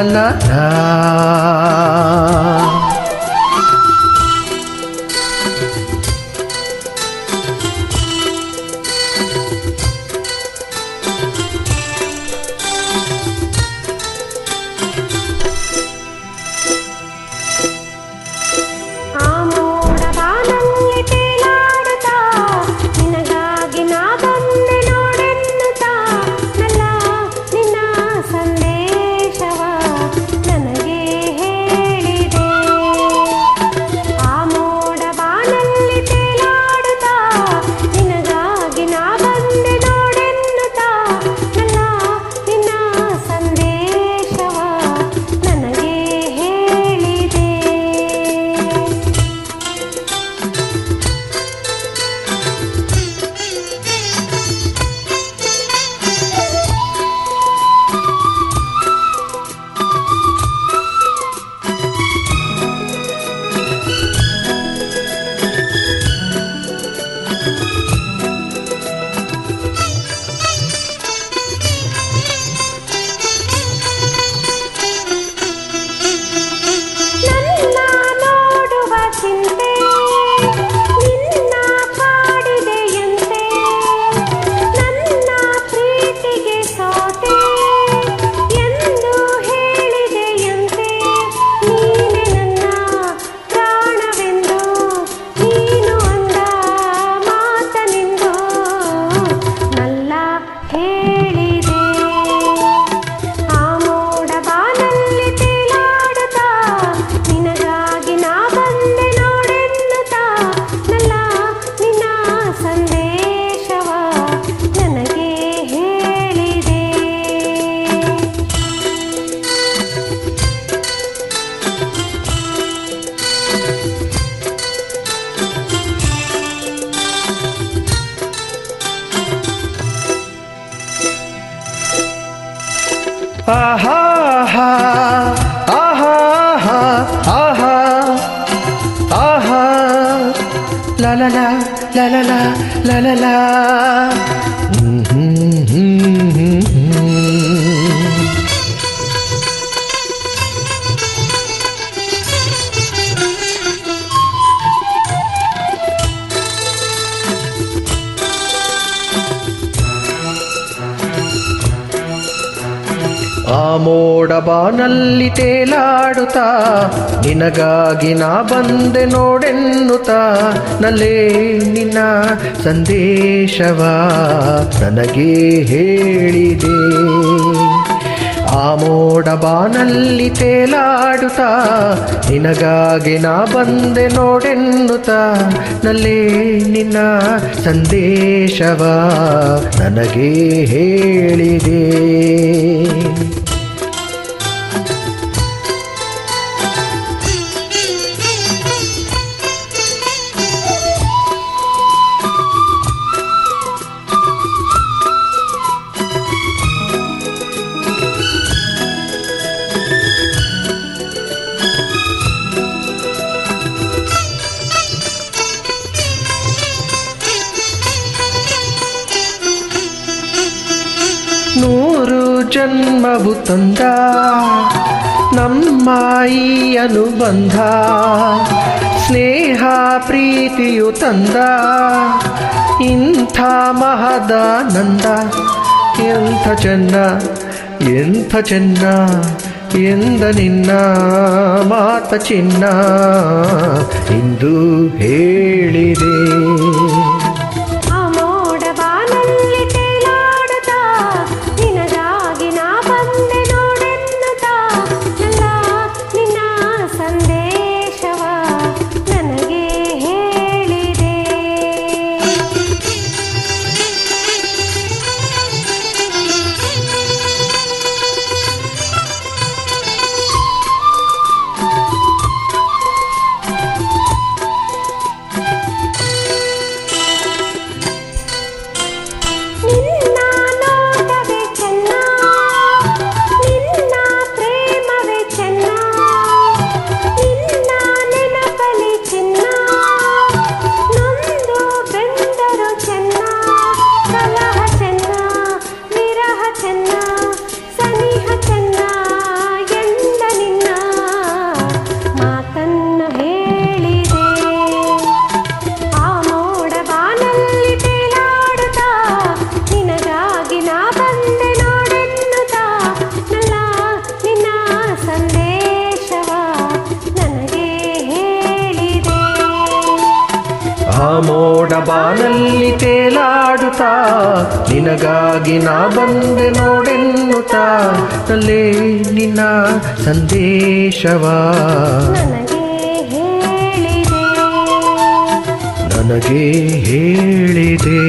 la la. Aha, aha, aha, aha, aha, la la la, la la la, la la la. ಆ ಮೋಡ ಬಾನಲ್ಲಿ ತೇಲಾಡುತ್ತಾ ನಿನಗಾಗಿ ನಾ ಬಂದೆ ನೋಡೆನ್ನುತ್ತಾ ನಲ್ಲೇ ನಿನ್ನ ಸಂದೇಶವ ನನಗೆ ಹೇಳಿದೆ. ಆ ಮೋಡ ಬಾನಲ್ಲಿ ತೇಲಾಡುತ್ತಾ ನಿನಗಾಗಿ ನಾ ಬಂದೆ ನೋಡೆನ್ನುತ್ತಾ ನಲ್ಲೇ ನಿನ್ನ ಸಂದೇಶವ ನನಗೆ ಹೇಳಿದೆ. ನೂರು ಜನ್ಮವು ತಂದ ನಮ್ಮ ಈ ಅನುಬಂಧ, ಸ್ನೇಹ ಪ್ರೀತಿಯು ತಂದ ಇಂಥ ಮಹದಾನಂದ. ಎಂಥ ಚೆನ್ನ ಎಂಥ ಚೆನ್ನ ಎಂದ ನಿನ್ನ ಮಾತ ಚಿನ್ನ ಇಂದು ಹೇಳಿದೆ. ಬಾನಲ್ಲಿ ತೇಲಾಡುತ್ತಾ ನಿನಗಾಗಿ ನಾ ಬಂದೆ ನೋಡೆನ್ನುತ್ತಾ ನಲ್ಲೇ ನಿನ್ನ ಸಂದೇಶವಾ ನನಗೆ ಹೇಳಿದೆ